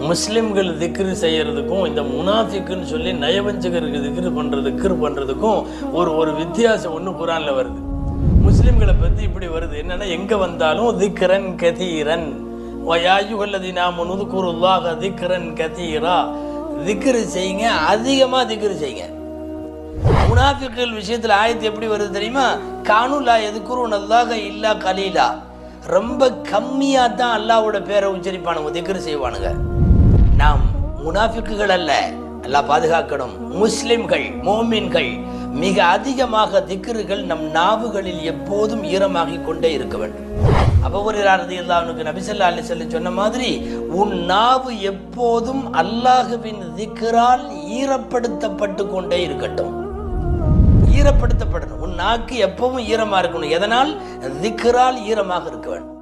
முஸ்லிம்கள் திக்ரு செய்யறதுக்கும் இந்த முனாஃபிக்குன்னு சொல்லி நயவஞ்சகருக்கு திக்ரு பண்ணுறதுக்கும் ஒரு வித்தியாசம் ஒன்று குரான்ல வருது. முஸ்லிம்களை பற்றி இப்படி வருது என்னன்னா, எங்கே வந்தாலும் திக்ரன் கதீரன் வயாயுகல்லதீனா முனுதுகுருல்லாஹ திக்ரன் கதீரா, திக்ரு செய்யுங்க, அதிகமாக திக்ரு செய்யுங்க. முனாஃபிக்குகள் விஷயத்தில் ஆயத்து எப்படி வருது தெரியுமா? கானுலா எதுக்குருனல்லாஹ இல்லா கலீலா, ரொம்ப கம்மியாக தான் அல்லாவோட பேரை உச்சரிப்பானுங்க, திக்ரு செய்வானுங்க. நாம் முனாஃபிக்குகள் அல்ல, அல்லாஹ் பாதுகாக்கணும். முஸ்லிம்கள் மோமின்கள் மிக அதிகமாக திக்ருகள் நம் நாவுகளில் எப்போதும் ஈரமாகிக் கொண்டே இருக்க வேண்டும். அபூ ஹுரைரா ரலியல்லாஹு அன்ஹு நபி ஸல்லல்லாஹு அலைஹி வஸல்லம் சொன்ன மாதிரி, உன் நாவு எப்போதும் அல்லாஹ்வின் திக்ரால் ஈரப்படுத்தப்பட்டு கொண்டே இருக்கட்டும். ஈரப்படுத்தப்படணும். உன் நாக்கு எப்பவும் ஈரமா இருக்கணும். எதனால்? திக்ரால் ஈரமாக இருக்க வேண்டும்.